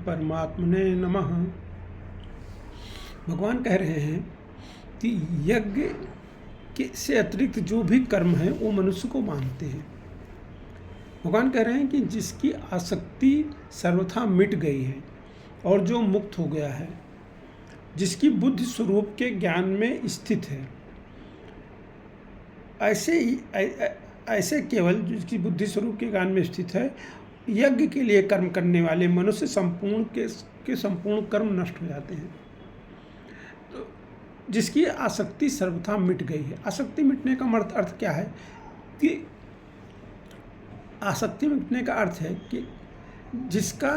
परमात्मने नमः। भगवान कह रहे हैं कि यज्ञ के से अतिरिक्त जो भी कर्म है वो मनुष्य को मानते हैं। भगवान कह रहे हैं कि जिसकी आसक्ति सर्वथा मिट गई है और जो मुक्त हो गया है, जिसकी बुद्धि स्वरूप के ज्ञान में स्थित है, ऐसे केवल जिसकी बुद्धि स्वरूप के ज्ञान में स्थित है, यज्ञ के लिए कर्म करने वाले मनुष्य संपूर्ण कर्म नष्ट हो जाते हैं। तो जिसकी आसक्ति सर्वथा मिट गई है। आसक्ति मिटने का अर्थ क्या है कि आसक्ति मिटने का अर्थ है कि जिसका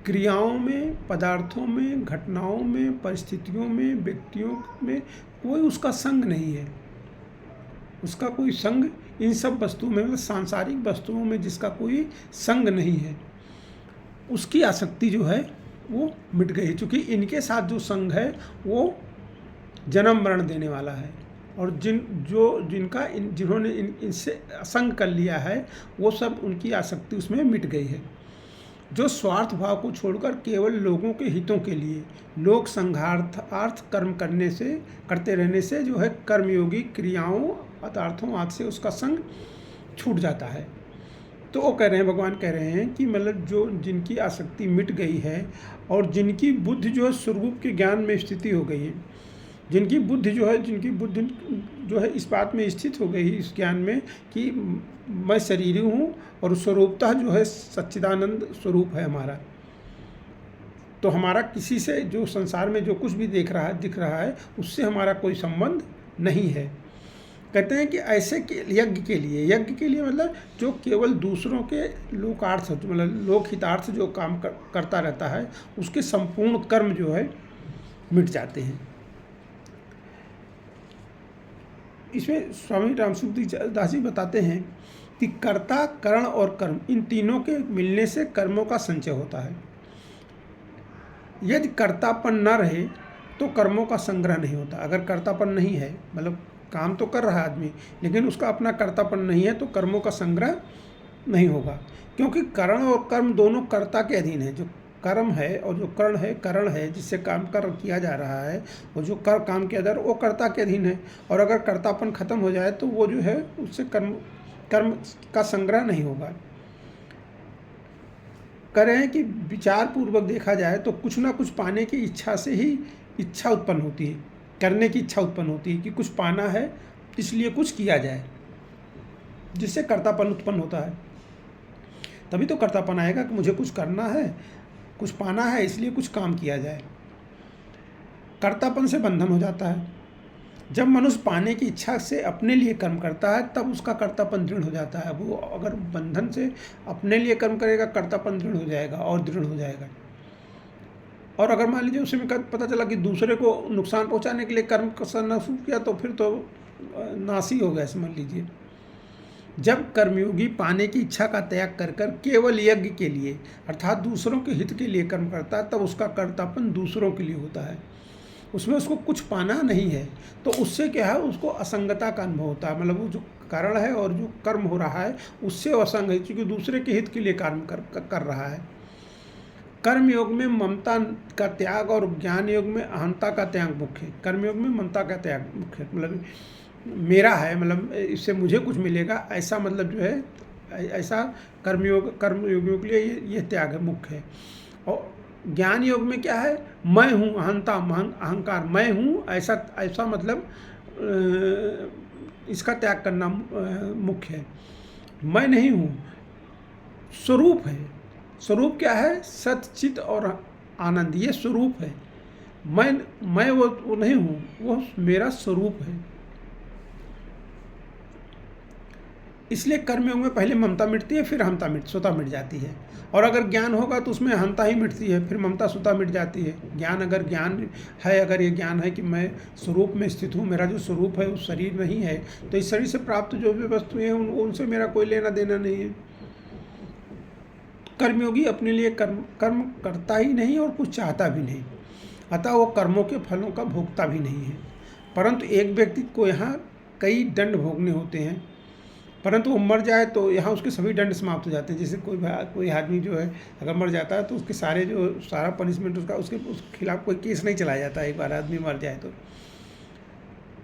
क्रियाओं में, पदार्थों में, घटनाओं में, परिस्थितियों में, व्यक्तियों में कोई उसका संग नहीं है। उसका कोई संग इन सब वस्तुओं में, मतलब सांसारिक वस्तुओं में जिसका कोई संग नहीं है, उसकी आसक्ति जो है वो मिट गई है। क्योंकि इनके साथ जो संग है वो जन्म मरण देने वाला है, और जिन्होंने इनसे संग कर लिया है वो सब, उनकी आसक्ति उसमें मिट गई है। जो स्वार्थ भाव को छोड़कर केवल लोगों के हितों के लिए लोक संघार्थ कर्म करते रहने से जो है कर्मयोगी क्रियाओं, पदार्थों आदि से उसका संग छूट जाता है। तो वो कह रहे हैं, भगवान कह रहे हैं कि मतलब जिनकी आसक्ति मिट गई है और जिनकी बुद्धि जो है स्वरूप के ज्ञान में स्थिति हो गई है, जिनकी बुद्धि जो है इस बात में स्थित हो गई, इस ज्ञान में कि मैं शरीरी हूँ और स्वरूपतः जो है सच्चिदानंद स्वरूप है हमारा। तो हमारा किसी से, जो संसार में जो कुछ भी दिख रहा है उससे हमारा कोई संबंध नहीं है। कहते हैं कि ऐसे यज्ञ के लिए मतलब जो केवल दूसरों के लोकार्थ, मतलब लोकहितार्थ जो काम करता रहता है, उसके संपूर्ण कर्म जो है मिट जाते हैं। इसमें स्वामी रामसूत्र दास जी बताते हैं कि कर्ता, करण और कर्म, इन तीनों के मिलने से कर्मों का संचय होता है। यदि कर्तापन न रहे तो कर्मों का संग्रह नहीं होता। अगर कर्तापन नहीं है, मतलब काम तो कर रहा है आदमी, लेकिन उसका अपना कर्तापन नहीं है, तो कर्मों का संग्रह नहीं होगा। क्योंकि करण और कर्म दोनों कर्ता के अधीन है। जो कर्म है और जो करण है जिससे काम किया जा रहा है, वो जो काम के अंदर, वो कर्ता के अधीन है। और अगर कर्तापन खत्म हो जाए तो वो जो है उससे कर्म का संग्रह नहीं होगा। कह रहे हैं कि विचार पूर्वक देखा जाए तो कुछ ना कुछ पाने की इच्छा से ही इच्छा उत्पन्न होती है, करने की इच्छा उत्पन्न होती है कि कुछ पाना है इसलिए कुछ किया जाए, जिससे कर्तापन उत्पन्न होता है। तभी तो कर्तापन आएगा कि मुझे कुछ करना है, कुछ पाना है, इसलिए कुछ काम किया जाए। कर्तापन से बंधन हो जाता है। जब मनुष्य पाने की इच्छा से अपने लिए कर्म करता है तब उसका कर्तापन दृढ़ हो जाता है। वो अगर बंधन से अपने लिए कर्म करेगा, कर्तापन दृढ़ हो जाएगा और दृढ़ हो जाएगा। और अगर मान लीजिए उसमें पता चला कि दूसरे को नुकसान पहुंचाने के लिए कर्म करना शुरू किया, तो फिर तो नासी हो गया, समझ लीजिए। जब कर्मयोगी पाने की इच्छा का त्याग कर केवल यज्ञ के लिए, अर्थात दूसरों के हित के लिए कर्म करता है, तब उसका कर्तापन दूसरों के लिए होता है। उसमें उसको कुछ पाना नहीं है, तो उससे क्या है, उसको असंगता का अनुभव होता है। मतलब वो जो कारण है और जो कर्म हो रहा है उससे असंग है, क्योंकि दूसरे के हित के लिए कर्म कर रहा है। कर्म योग में ममता का त्याग और ज्ञान योग में अहंता का त्याग मुख्य है। कर्म योग में ममता का त्याग मुख्य है, मतलब मेरा है, मतलब इससे मुझे कुछ मिलेगा, ऐसा मतलब जो है, ऐसा कर्मयोगियों के लिए ये त्याग है, मुख्य है। और ज्ञान योग में क्या है, मैं हूँ, अहंकार, मैं हूँ, ऐसा मतलब इसका त्याग करना मुख्य है। मैं नहीं हूँ, स्वरूप है। स्वरूप क्या है, सत, चित और आनंद, ये स्वरूप है। मैं वो नहीं हूँ, वो मेरा स्वरूप है। इसलिए कर्मयोग में पहले ममता मिटती है, फिर अहंता स्वतः मिट जाती है। और अगर ज्ञान होगा तो उसमें अहंता ही मिटती है, फिर ममता स्वतः मिट जाती है। अगर ये ज्ञान है कि मैं स्वरूप में स्थित हूँ, मेरा जो स्वरूप है उस शरीर नहीं है, तो इस शरीर से प्राप्त जो भी वस्तुएं हैं उनसे मेरा कोई लेना देना नहीं है। कर्मयोगी अपने लिए कर्म करता ही नहीं और कुछ चाहता भी नहीं, अतः वो कर्मों के फलों का भोगता भी नहीं है। परंतु एक व्यक्ति को यहाँ कई दंड भोगने होते हैं। परंतु वो मर जाए तो यहाँ उसके सभी दंड समाप्त हो जाते हैं। जैसे कोई आदमी जो है अगर मर जाता है तो उसके सारा पनिशमेंट उसके खिलाफ कोई केस नहीं चलाया जाता है एक बार आदमी मर जाए तो,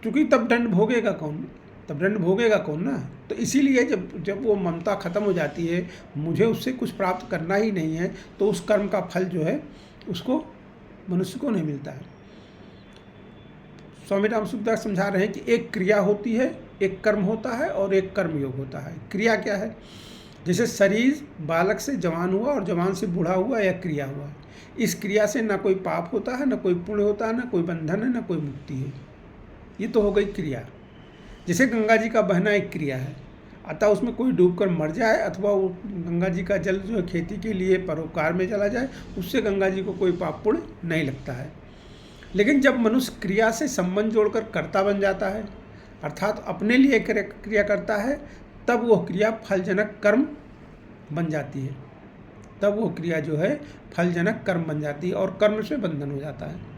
क्योंकि तब दंड भोगेगा कौन ना। तो इसीलिए जब वो ममता खत्म हो जाती है, मुझे उससे कुछ प्राप्त करना ही नहीं है, तो उस कर्म का फल जो है उसको मनुष्य को नहीं मिलता है। स्वामी राम सुखदास समझा रहे हैं कि एक क्रिया होती है, एक कर्म होता है और एक कर्मयोग होता है। क्रिया क्या है? जैसे शरीर बालक से जवान हुआ और जवान से बूढ़ा हुआ, यह क्रिया हुआ। इस क्रिया से ना कोई पाप होता है, ना कोई पुण्य होता है, ना कोई बंधन है, ना कोई मुक्ति है। ये तो हो गई क्रिया। जैसे गंगा जी का बहना एक क्रिया है, अतः उसमें कोई डूबकर मर जाए अथवा वो गंगा जी का जल जो है खेती के लिए परोपकार में चला जाए, उससे गंगा जी को कोई पाप पुण्य नहीं लगता है। लेकिन जब मनुष्य क्रिया से संबंध जोड़कर कर्ता बन जाता है, अर्थात अपने लिए क्रिया करता है, तब वो क्रिया फलजनक कर्म बन जाती है। तब वो क्रिया जो है फलजनक कर्म बन जाती है और कर्म से बंधन हो जाता है।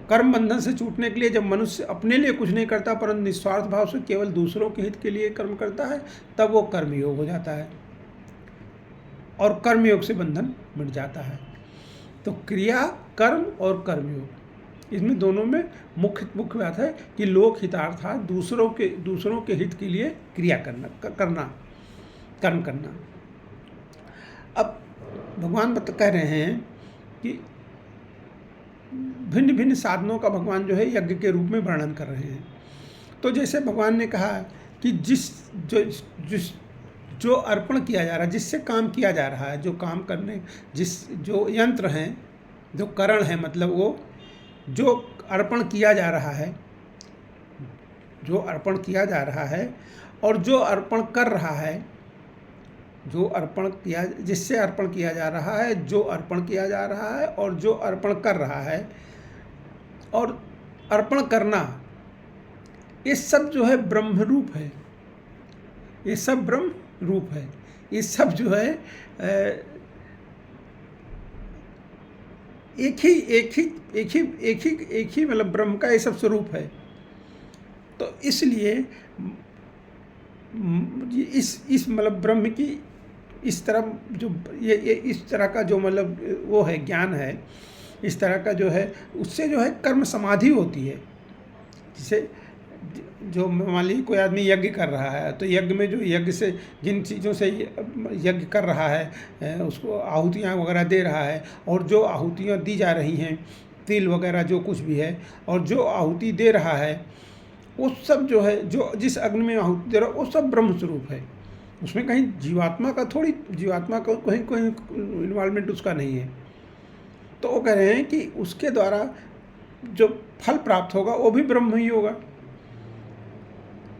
कर्म बंधन से छूटने के लिए जब मनुष्य अपने लिए कुछ नहीं करता परंतु निस्वार्थ भाव से केवल दूसरों के हित के लिए कर्म करता है, तब वो कर्मयोग हो जाता है और कर्मयोग से बंधन मिट जाता है। तो क्रिया, कर्म और कर्मयोग, इसमें दोनों में मुख्य बात है कि लोक हितार्थात दूसरों के हित के लिए क्रिया कर्म करना। अब भगवान कह रहे हैं कि भिन्न भिन्न साधनों का भगवान जो है यज्ञ के रूप में वर्णन कर रहे हैं। तो जैसे भगवान ने कहा कि जो अर्पण किया जा रहा है, जिससे काम किया जा रहा है, जो काम करने जो यंत्र हैं, जो करण है, मतलब वो जो अर्पण किया जा रहा है, और जो अर्पण कर रहा है, जिससे अर्पण किया जा रहा है, जो अर्पण किया जा रहा है और जो अर्पण कर रहा है, और अर्पण करना, ये सब जो है ब्रह्म रूप है। ये सब ब्रह्म रूप है। ये सब जो है एक ही मतलब ब्रह्म का ये सब स्वरूप है। तो इसलिए इस मतलब ब्रह्म की इस तरह जो ये इस तरह का जो मतलब वो है ज्ञान है, इस तरह का जो है, उससे जो है कर्म समाधि होती है। जिसे जो मान लीजिए कोई आदमी यज्ञ कर रहा है, तो यज्ञ में जो यज्ञ से जिन चीज़ों से यज्ञ कर रहा है, उसको आहुतियाँ वगैरह दे रहा है, और जो आहुतियाँ दी जा रही हैं, तिल वगैरह जो कुछ भी है, और जो आहुति दे रहा है, वो सब जो है, जो जिस अग्नि में आहुति दे रहा है, वो सब ब्रह्म स्वरूप है। उसमें कहीं जीवात्मा का कहीं इन्वॉल्वमेंट उसका नहीं है। तो वो कह रहे हैं कि उसके द्वारा जो फल प्राप्त होगा वो भी ब्रह्म ही होगा।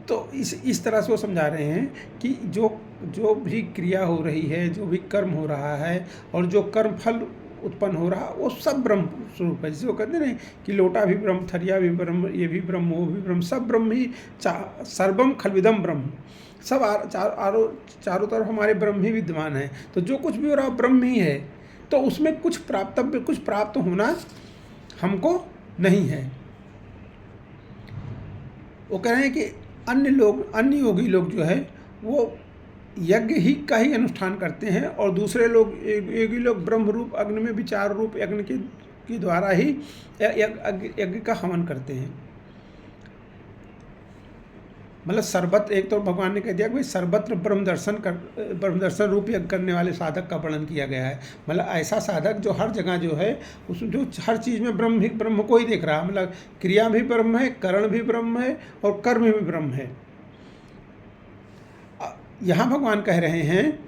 तो इस तरह से वो समझा रहे हैं कि जो भी क्रिया हो रही है, जो भी कर्म हो रहा है, और जो कर्म फल उत्पन्न हो रहा, वो सब ब्रह्म स्वरूप है। जिसे वो कहते हैं कि लोटा भी ब्रह्म, थरिया भी ब्रह्म, ये भी ब्रह्म, वो भी ब्रह्म, सब ब्रह्म ही, सर्वम खलविदम ब्रह्म, सब चारों तरफ हमारे ब्रह्म ही विद्यमान है। तो जो कुछ भी हो रहा ब्रह्म ही है। तो उसमें कुछ प्राप्त होना हमको नहीं है। वो कह रहे हैं कि अन्य योगी लोग जो है वो यज्ञ ही का ही अनुष्ठान करते हैं, और दूसरे योगी लोग ब्रह्म रूप अग्नि में विचार रूप यज्ञ के द्वारा ही यज्ञ का हवन करते हैं। मतलब सर्वत्र, एक तो भगवान ने कह दिया कि भाई सर्वत्र ब्रह्म दर्शन रूप यज्ञ करने वाले साधक का वर्णन किया गया है। मतलब ऐसा साधक जो हर जगह जो है जो हर चीज़ में ब्रह्म को ही देख रहा है। मतलब क्रिया भी ब्रह्म है, करण भी ब्रह्म है, और कर्म भी ब्रह्म है। यहाँ भगवान कह रहे हैं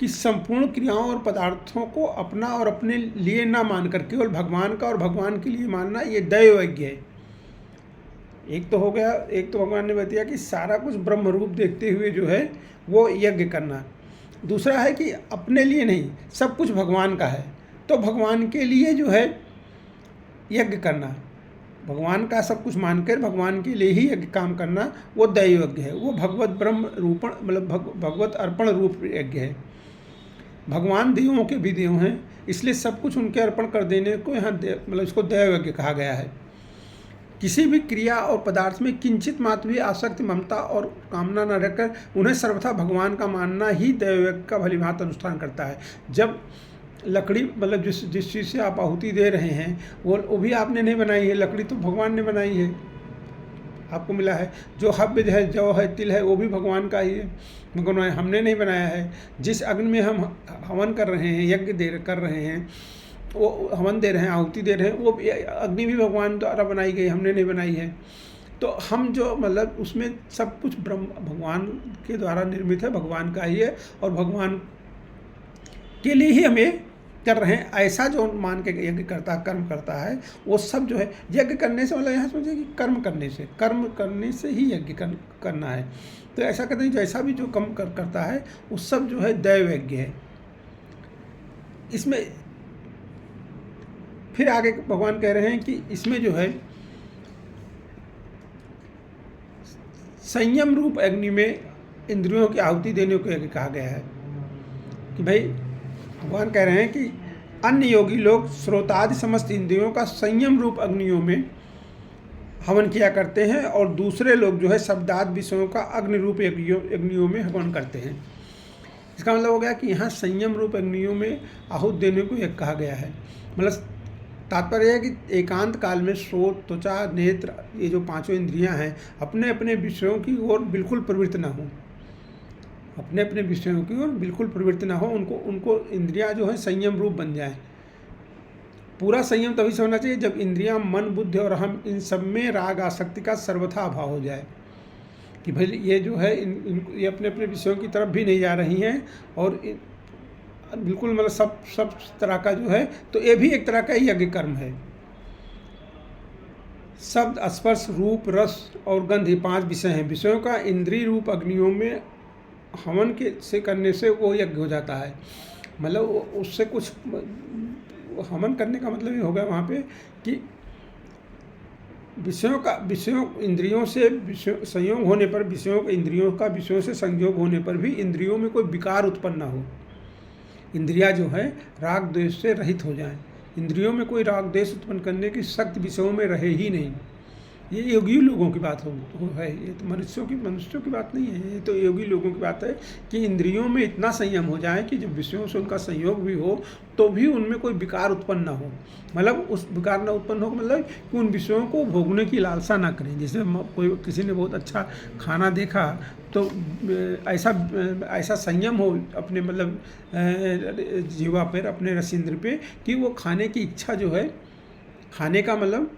कि संपूर्ण क्रियाओं और पदार्थों को अपना और अपने लिए ना मानकर केवल भगवान का और भगवान के लिए मानना, ये दैव यज्ञ है। एक तो हो गया, एक तो भगवान ने बताया कि सारा कुछ ब्रह्म रूप देखते हुए जो है वो यज्ञ करना। दूसरा है कि अपने लिए नहीं, सब कुछ भगवान का है, तो भगवान के लिए जो है यज्ञ करना, भगवान का सब कुछ मानकर भगवान के लिए ही यज्ञ काम करना, वो दैव यज्ञ है। वो भगवत ब्रह्म रूपण मतलब भगवत अर्पण रूप यज्ञ है। भगवान देवों के भी देव हैं, इसलिए सब कुछ उनके अर्पण कर देने को यहाँ मतलब इसको दैव यज्ञ कहा गया है। किसी भी क्रिया और पदार्थ में किंचित मात्र भी आसक्ति, ममता और कामना न रखकर उन्हें सर्वथा भगवान का मानना ही दैवयज्ञ का भलीभांति अनुष्ठान करता है। जब लकड़ी मतलब जिस चीज़ से आप आहुति दे रहे हैं वो भी आपने नहीं बनाई है, लकड़ी तो भगवान ने बनाई है, आपको मिला है। जो हव्य है, जौ है, तिल है, वो भी भगवान का ही है, भगवान हमने नहीं बनाया है। जिस अग्नि में हम हवन कर रहे हैं, यज्ञ कर रहे हैं, वो हवन दे रहे हैं, आहुति दे रहे हैं, वो अग्नि भी भगवान द्वारा बनाई गई, हमने नहीं बनाई है। तो हम जो मतलब उसमें सब कुछ ब्रह्म भगवान के द्वारा निर्मित है, भगवान का ही है और भगवान के लिए ही हमें कर रहे हैं। ऐसा जो मान के यज्ञ करता है, कर्म करता है, वो सब जो है यज्ञ करने से मतलब यहाँ समझिए कि कर्म करने से ही यज्ञ करना है। तो ऐसा कहते हैं जैसा भी जो कर्म करता है वो सब जो है दैव यज्ञ है। इसमें फिर आगे भगवान कह रहे हैं कि इसमें जो है संयम रूप अग्नि में इंद्रियों की आहुति देने को यज्ञ कहा गया है। कि भाई भगवान कह रहे हैं कि अन्य योगी लोग श्रोतादि समस्त इंद्रियों का संयम रूप अग्नियों में हवन किया करते हैं और दूसरे लोग जो है शब्दादि विषयों का अग्नि रूप अग्नियों में हवन करते हैं। इसका मतलब हो गया कि यहाँ संयम रूप अग्नियों में आहुत देने को यह कहा गया है। मतलब तात्पर्य है कि एकांत काल में श्रोत, त्वचा, नेत्र, ये जो पांचों इंद्रियां हैं अपने अपने विषयों की ओर बिल्कुल प्रवृत्त ना हो, अपने अपने विषयों की ओर बिल्कुल प्रवृत्त ना हो, उनको इंद्रियां जो है संयम रूप बन जाए। पूरा संयम तभी से होना चाहिए जब इंद्रियां, मन, बुद्धि और हम इन सब में राग आसक्ति का सर्वथा अभाव हो जाए। कि भाई ये जो है ये अपने अपने विषयों की तरफ भी नहीं जा रही हैं और बिल्कुल मतलब सब तरह का जो है, तो ये भी एक तरह का यज्ञ कर्म है। शब्द, स्पर्श, रूप, रस और गंध, ये 5 विषय हैं। विषयों का इंद्रिय रूप अग्नियों में हवन से करने से वो यज्ञ हो जाता है। मतलब उससे कुछ हवन करने का मतलब ये हो गया वहाँ पे कि विषयों इंद्रियों से संयोग होने पर, इंद्रियों का विषयों से संयोग होने पर भी इंद्रियों में कोई विकार उत्पन्न ना हो। इंद्रियां जो है राग द्वेष से रहित हो जाएं, इंद्रियों में कोई राग द्वेष उत्पन्न करने की शक्ति विषयों में रहे ही नहीं। ये योगी लोगों की बात है, ये तो मनुष्यों की बात नहीं है, ये तो योगी लोगों की बात है कि इंद्रियों में इतना संयम हो जाए कि जब विषयों से उनका संयोग भी हो तो भी उनमें कोई विकार उत्पन्न ना हो। मतलब उस विकार ना उत्पन्न हो मतलब कि उन विषयों को भोगने की लालसा ना करें। जैसे किसी ने बहुत अच्छा खाना देखा तो ऐसा संयम हो अपने मतलब जीवा पर, अपने रसींद्र पे, कि वो खाने की इच्छा जो है, खाने का मतलब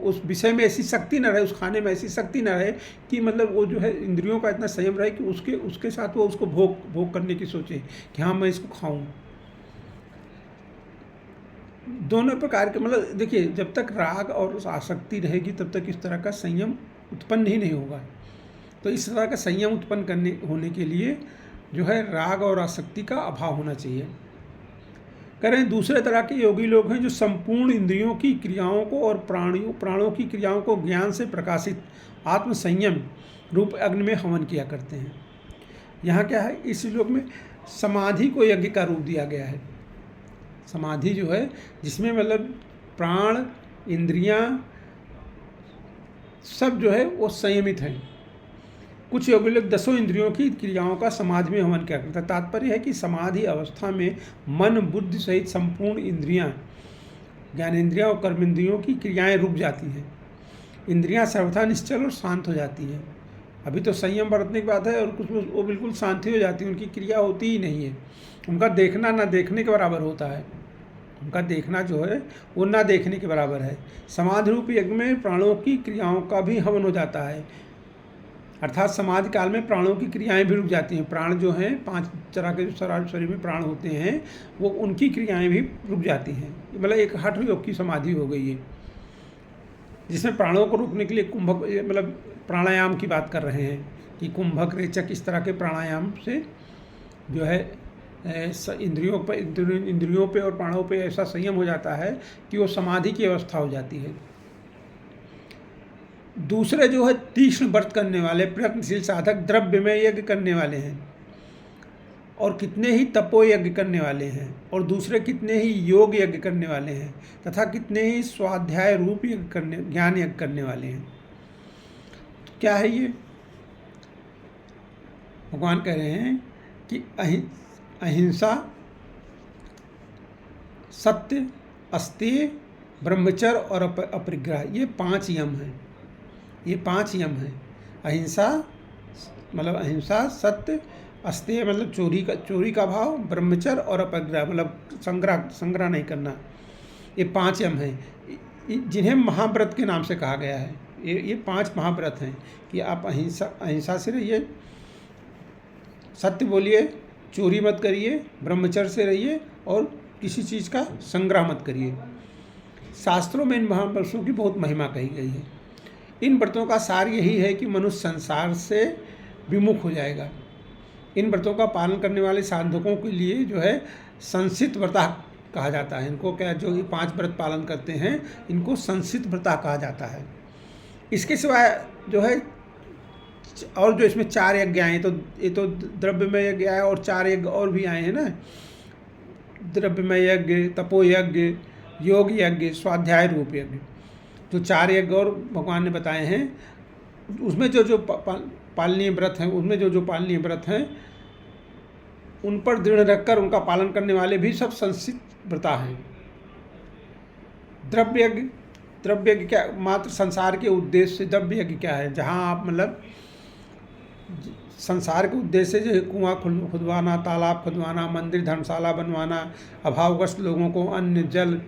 उस विषय में ऐसी शक्ति ना रहे, उस खाने में ऐसी शक्ति ना रहे कि मतलब वो जो है इंद्रियों का इतना संयम रहे कि उसके साथ वो उसको भोग करने की सोचे कि हाँ मैं इसको खाऊं। दोनों प्रकार के मतलब देखिए, जब तक राग और आसक्ति रहेगी तब तक इस तरह का संयम उत्पन्न ही नहीं होगा। तो इस तरह का संयम उत्पन्न होने के लिए जो है राग और आसक्ति का अभाव होना चाहिए। कह रहे हैं दूसरे तरह के योगी लोग हैं जो संपूर्ण इंद्रियों की क्रियाओं को और प्राणों की क्रियाओं को ज्ञान से प्रकाशित आत्म संयम रूप अग्नि में हवन किया करते हैं। यहाँ क्या है, इस श्लोक में समाधि को यज्ञ का रूप दिया गया है। समाधि जो है जिसमें मतलब प्राण, इंद्रियां सब जो है वो संयमित हैं। कुछ योगी लोग 10 इंद्रियों की क्रियाओं का समाधि में हवन किया करता है। तात्पर्य है कि समाधि अवस्था में मन, बुद्धि सहित संपूर्ण इंद्रियां, ज्ञानेंद्रियां और कर्मेंद्रियों की क्रियाएं रुक जाती हैं। इंद्रियां सर्वथा निश्चल और शांत हो जाती हैं। अभी तो संयम बरतने की बात है और कुछ वो बिल्कुल शांति हो जाती है, उनकी क्रिया होती ही नहीं है। उनका देखना ना देखने के बराबर होता है, उनका देखना जो है वो ना देखने के बराबर है। समाधि रूप यज्ञ में प्राणों की क्रियाओं का भी हवन हो जाता है, अर्थात समाधि काल में प्राणों की क्रियाएं भी रुक जाती हैं। प्राण जो हैं 5 तरह के शरीर में प्राण होते हैं, वो उनकी क्रियाएं भी रुक जाती हैं। मतलब एक हठ योग की समाधि हो गई है, जिसमें प्राणों को रोकने के लिए कुंभक मतलब प्राणायाम की बात कर रहे हैं कि कुंभक, रेचक, इस तरह के प्राणायाम से जो है इंद्रियों पे और प्राणों पे ऐसा संयम हो जाता है कि वो समाधि की अवस्था हो जाती है। दूसरे जो है तीक्ष्ण व्रत करने वाले, प्रयत्नशील साधक, द्रव्य में यज्ञ करने वाले हैं और कितने ही तपो यज्ञ करने वाले हैं, और दूसरे कितने ही योग यज्ञ करने वाले हैं, तथा कितने ही स्वाध्याय रूप यज्ञ करने, ज्ञान यज्ञ करने वाले हैं। तो क्या है ये? भगवान कह रहे हैं कि अहिंसा, सत्य, अस्तेय, ब्रह्मचर्य और अपरिग्रह, ये 5 यम हैं। ये 5 यम हैं। अहिंसा मतलब अहिंसा, सत्य, अस्तेय मतलब चोरी का भाव, ब्रह्मचर्य और अपरिग्रह मतलब संग्रह नहीं करना। ये 5 यम हैं जिन्हें महाव्रत के नाम से कहा गया है। ये 5 महाव्रत हैं कि आप अहिंसा से रहिए, सत्य बोलिए, चोरी मत करिए, ब्रह्मचर्य से रहिए और किसी चीज़ का संग्रह मत करिए। शास्त्रों में इन महाव्रतों की बहुत महिमा कही गई है। इन व्रतों का सार यही है कि मनुष्य संसार से विमुख हो जाएगा। इन व्रतों का पालन करने वाले साधकों के लिए जो है संसित व्रता कहा जाता है। इनको क्या, जो ये 5 व्रत पालन करते हैं इनको संसित व्रता कहा जाता है। इसके सिवाय जो है और जो इसमें 4 यज्ञ आए, तो ये तो द्रव्यमय यज्ञ आए और 4 यज्ञ और भी आए हैं ना, द्रव्यमय यज्ञ, तपो यज्ञ, योग यज्ञ, स्वाध्याय रूप यज्ञ, जो 4 यज्ञ और भगवान ने बताए हैं। उसमें जो पालनीय व्रत हैं, उनमें जो पालनीय व्रत हैं उन पर दृढ़ रखकर उनका पालन करने वाले भी सब संसित व्रता हैं। द्रव्य यज्ञ क्या, मात्र संसार के उद्देश्य से। द्रव्य यज्ञ क्या है? जहाँ आप मतलब संसार के उद्देश्य से, जो कुआं खुदवाना, तालाब खुदवाना, मंदिर धर्मशाला बनवाना, अभावग्रस्त लोगों को अन्न, जल,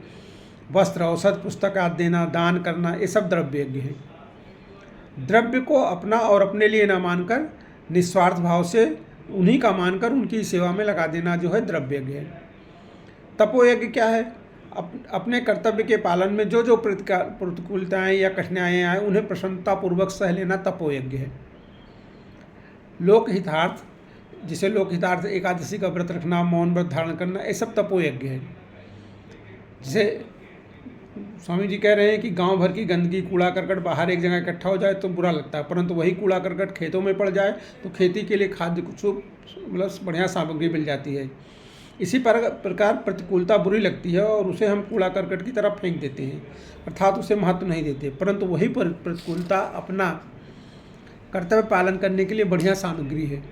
वस्त्र, औषध, पुस्तक आदि देना, दान करना, ये सब द्रव्य यज्ञ है। द्रव्य को अपना और अपने लिए न मानकर निस्वार्थ भाव से उन्हीं का मानकर उनकी सेवा में लगा देना जो है द्रव्य यज्ञ है। तपो यज्ञ क्या है? अपने कर्तव्य के पालन में जो प्रतिकूलताएं या कठिनाइयाँ आए उन्हें प्रसन्नतापूर्वक सह लेना तपो यज्ञ है। लोकहितार्थ, जिसे लोकहितार्थ एकादशी का व्रत रखना, मौन व्रत धारण करना, ये सब तपो यज्ञ है। जिसे स्वामी जी कह रहे हैं कि गांव भर की गंदगी, कूड़ा करकट बाहर एक जगह इकट्ठा हो जाए तो बुरा लगता है, परंतु वही कूड़ा करकट खेतों में पड़ जाए तो खेती के लिए खाद्य कुछ मतलब बढ़िया सामग्री मिल जाती है। इसी प्रकार प्रतिकूलता बुरी लगती है और उसे हम कूड़ा करकट की तरफ फेंक देते हैं, अर्थात उसे महत्व नहीं देते, परंतु वही प्रतिकूलता अपना कर्तव्य पालन करने के लिए बढ़िया सामग्री है।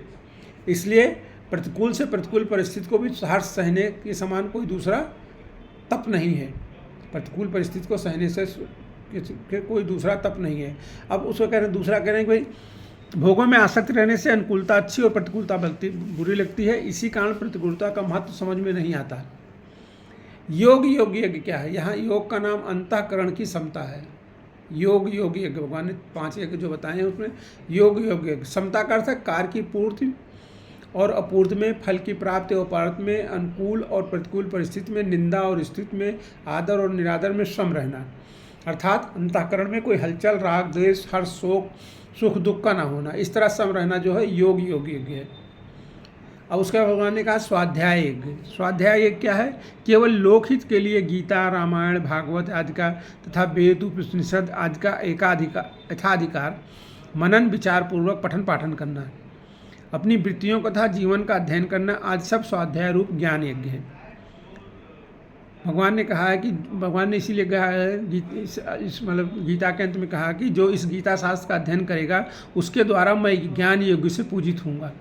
इसलिए प्रतिकूल से प्रतिकूल परिस्थिति को भी हर्ष सहने के समान कोई दूसरा तप नहीं है। प्रतिकूल परिस्थिति को सहने से कोई दूसरा तप नहीं है। अब उसको कह रहे हैं, दूसरा कह रहे हैं कि भाई भोगों में आसक्त रहने से अनुकूलता अच्छी और प्रतिकूलता बुरी लगती है। इसी कारण प्रतिकूलता का महत्व समझ में नहीं आता। योग यज्ञ क्या है? यहाँ योग का नाम अंतःकरण की समता है। योग यज्ञ, भगवान ने 5 यज्ञ जो बताए हैं उसमें योग यज्ञ, समता का अर्थ है कार्य की पूर्ति और अपूर्ति में, फल की प्राप्ति और अपराध में, अनुकूल और प्रतिकूल परिस्थिति में, निंदा और स्तुति में, आदर और निरादर में सम रहना, अर्थात अंतःकरण में कोई हलचल, राग, द्वेष, हर्ष, शोक, सुख दुख का ना होना, इस तरह सम रहना जो है योग यज्ञ है। अब उसके बाद भगवान ने कहा स्वाध्याय यज्ञ। स्वाध्याय यज्ञ क्या है? केवल लोकहित के लिए गीता, रामायण, भागवत आदि का तथा वेद, उपनिषद आदि का यथाधिकार मनन विचार पूर्वक पठन पाठन करना, अपनी वृत्तियों तथा जीवन का अध्ययन करना आदि सब स्वाध्याय रूप ज्ञान यज्ञ है। भगवान ने कहा है कि भगवान ने इसीलिए कहा है इस मतलब गीता के अंत में कहा कि जो इस गीता शास्त्र का अध्ययन करेगा उसके द्वारा मैं ज्ञान यज्ञ से पूजित होऊंगा।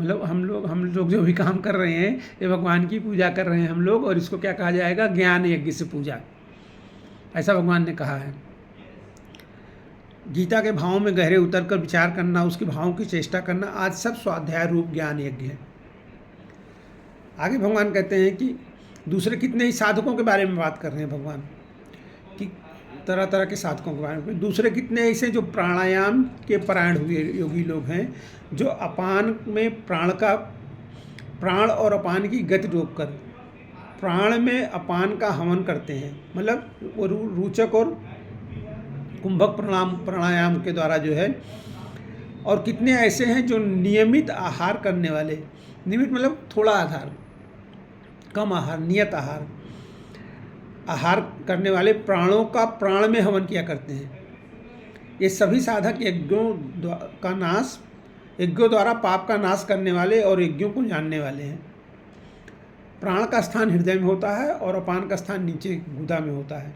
मतलब हम लोग जो भी काम कर रहे हैं ये भगवान की पूजा कर रहे हैं हम लोग, और इसको क्या कहा जाएगा? ज्ञान यज्ञ से पूजा, ऐसा भगवान ने कहा है। गीता के भावों में गहरे उतरकर विचार करना, उसके भावों की चेष्टा करना आज सब स्वाध्याय रूप ज्ञान यज्ञ है। आगे भगवान कहते हैं कि दूसरे कितने ही साधकों के बारे में बात कर रहे हैं भगवान कि तरह तरह के साधकों के बारे में। दूसरे कितने ऐसे जो प्राणायाम के परायण हुए योगी लोग हैं, जो अपान में प्राण और अपान की गति रोककर प्राण में अपान का हवन करते हैं, मतलब वो रूचक और कुंभक प्राणायाम के द्वारा जो है। और कितने ऐसे हैं जो नियमित आहार करने वाले, नियमित मतलब थोड़ा आहार, कम आहार, नियत आहार करने वाले प्राणों का प्राण में हवन किया करते हैं। ये सभी साधक यज्ञों का नाश यज्ञों द्वारा पाप का नाश करने वाले और यज्ञों को जानने वाले हैं। प्राण का स्थान हृदय में होता है और अपान का स्थान नीचे गुदा में होता है।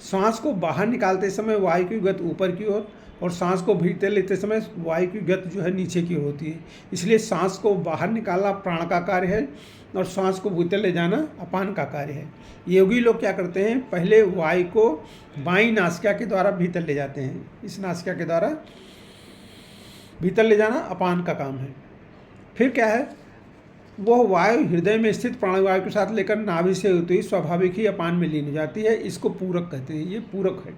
सांस को बाहर निकालते समय वायु की गति ऊपर की ओर और सांस को भीतर लेते समय वायु की गति जो है नीचे की ओर होती है। इसलिए सांस को बाहर निकालना प्राण का कार्य है और सांस को भीतर ले जाना अपान का कार्य है। योगी लोग क्या करते हैं, पहले वायु को बाईं नासिका के द्वारा भीतर ले जाते हैं। इस नासिका के द्वारा भीतर ले जाना अपान का काम है। फिर क्या है, वह वायु हृदय में स्थित प्राणवायु के साथ लेकर नाभि से होती हुई स्वाभाविक ही अपान में लीन हो जाती है। इसको पूरक कहते हैं। ये पूरक है,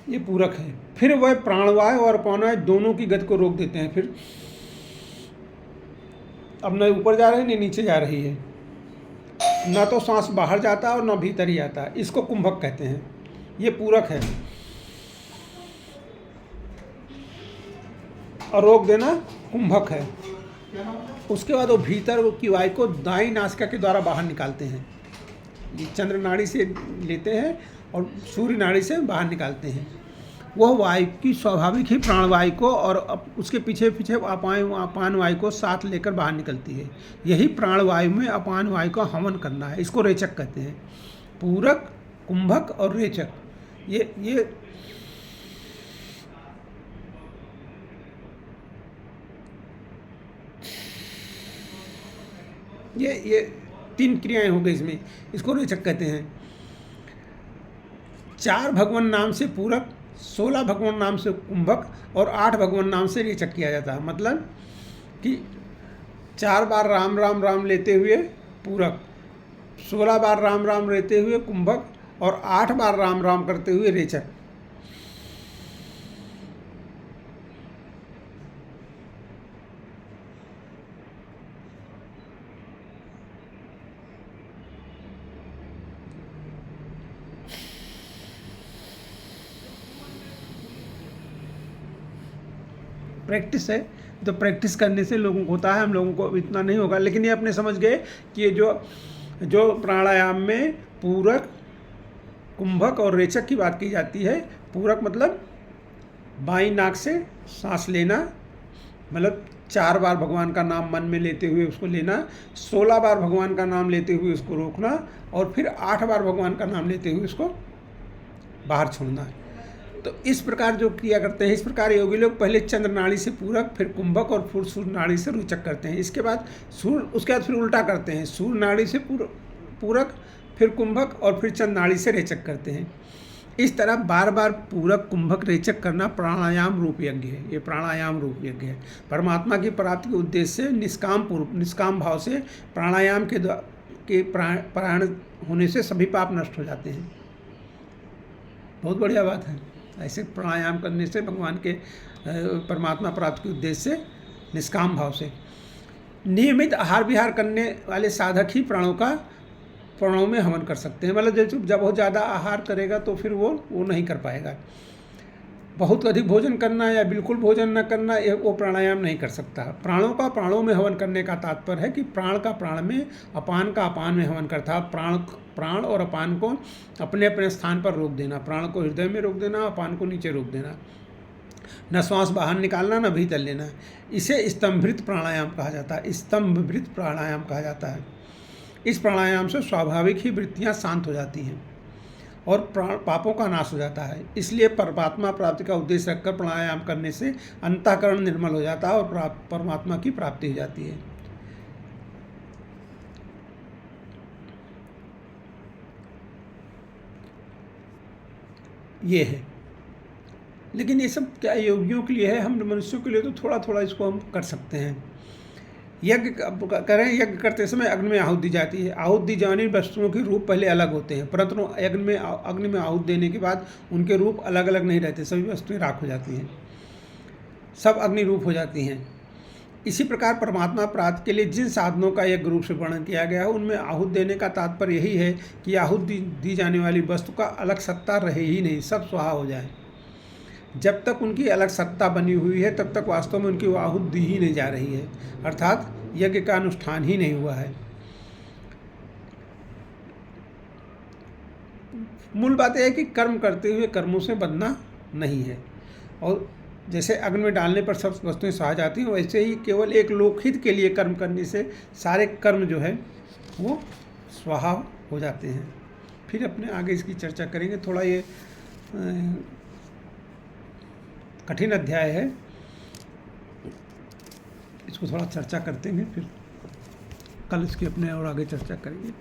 ये पूरक है। फिर वह प्राणवायु और अपानवायु दोनों की गति को रोक देते हैं। फिर अब न ऊपर जा रही न नीचे जा रही है, न तो सांस बाहर जाता और न भीतर ही आता। इसको कुंभक कहते हैं। ये पूरक है और रोक देना कुंभक है। उसके बाद वो भीतर की वायु को दाईं नासिका के द्वारा बाहर निकालते हैं। ये चंद्र नाड़ी से लेते हैं और सूर्य नाड़ी से बाहर निकालते हैं। वह वायु की स्वाभाविक ही प्राणवायु को और उसके पीछे पीछे अपान वायु को साथ लेकर बाहर निकलती है। यही प्राणवायु में अपान वायु का हवन करना है। इसको रेचक कहते हैं। पूरक, कुंभक और रेचक, ये 3 क्रियाएं हो गई इसमें। इसको रेचक कहते हैं। 4 भगवान नाम से पूरक, 16 भगवान नाम से कुंभक और 8 भगवान नाम से रेचक किया जाता है। मतलब कि 4 बार राम राम राम लेते हुए पूरक, 16 बार राम राम लेते हुए कुंभक और 8 बार राम राम करते हुए रेचक। प्रैक्टिस है, तो प्रैक्टिस करने से लोगों को होता है। हम लोगों को इतना नहीं होगा, लेकिन ये अपने समझ गए कि ये जो प्राणायाम में पूरक, कुंभक और रेचक की बात की जाती है। पूरक मतलब बाईं नाक से सांस लेना, मतलब 4 बार भगवान का नाम मन में लेते हुए उसको लेना, 16 बार भगवान का नाम लेते हुए उसको रोकना और फिर 8 बार भगवान का नाम लेते हुए उसको बाहर छोड़ना। तो इस प्रकार जो क्रिया करते हैं, इस प्रकार योगी लोग पहले चंद्र नाड़ी से पूरक, फिर कुंभक और फिर सूर्य नाड़ी से रेचक करते हैं। उसके बाद फिर उल्टा करते हैं। सूर्य नाड़ी से पूरक, फिर कुंभक और फिर चंद्र नाड़ी से रेचक करते हैं। इस तरह बार बार पूरक, कुंभक, रेचक करना प्राणायाम रूप यज्ञ है। ये प्राणायाम रूप यज्ञ है। परमात्मा की प्राप्ति के उद्देश्य से निष्काम भाव से प्राणायाम के प्राण होने से सभी पाप नष्ट हो जाते हैं। बहुत बढ़िया बात है। ऐसे प्राणायाम करने से भगवान के परमात्मा प्राप्ति के उद्देश्य से निष्काम भाव से नियमित आहार विहार करने वाले साधक ही प्राणों में हवन कर सकते हैं। मतलब जब बहुत ज़्यादा आहार करेगा तो फिर वो नहीं कर पाएगा। बहुत अधिक भोजन करना या बिल्कुल भोजन न करना, वो प्राणायाम नहीं कर सकता। प्राणों का प्राणों में हवन करने का तात्पर्य है कि प्राण का प्राण में, अपान का अपान में हवन करता। प्राण और अपान को अपने अपने स्थान पर रोक देना। प्राण को हृदय में रोक देना, अपान को नीचे रोक देना। न श्वास बाहर निकालना, न भीतर लेना। इसे स्तंभृत प्राणायाम कहा जाता है। स्तंभृत प्राणायाम कहा जाता है। इस प्राणायाम से स्वाभाविक ही वृत्तियाँ शांत हो जाती हैं और पापों का नाश हो जाता है। इसलिए परमात्मा प्राप्ति का उद्देश्य रखकर प्राणायाम करने से अंतःकरण निर्मल हो जाता है और परमात्मा की प्राप्ति हो जाती है। ये है। लेकिन ये सब क्या योगियों के लिए है, हम मनुष्यों के लिए तो थोड़ा थोड़ा इसको हम कर सकते हैं। यज्ञ करें, यज्ञ करते समय अग्नि में आहुति दी जाती है। आहुति दी जाने वस्तुओं के रूप पहले अलग होते हैं, परंतु अग्नि में आहुति देने के बाद उनके रूप अलग अलग नहीं रहते। सभी वस्तुएं राख हो जाती हैं, सब अग्नि रूप हो जाती हैं। इसी प्रकार परमात्मा प्राप्ति के लिए जिन साधनों का यज्ञ रूप से वर्णन किया गया है, उनमें आहुति देने का तात्पर्य यही है कि आहुति दी जाने वाली वस्तु का अलग सत्ता रहे ही नहीं, सब स्वाहा हो जाए। जब तक उनकी अलग सत्ता बनी हुई है तब तक वास्तव में उनकी वो आहुति दी ही नहीं जा रही है, अर्थात यज्ञ का अनुष्ठान ही नहीं हुआ है। मूल बात यह है कि कर्म करते हुए कर्मों से बंधना नहीं है। और जैसे अग्नि में डालने पर सब वस्तुएं सहा जाती हैं, वैसे ही केवल एक लोकहित के लिए कर्म करने से सारे कर्म जो है वो स्वाहा हो जाते हैं। फिर अपने आगे इसकी चर्चा करेंगे। थोड़ा ये कठिन अध्याय है, इसको थोड़ा चर्चा करते हैं, फिर कल इसकी अपने और आगे चर्चा करेंगे।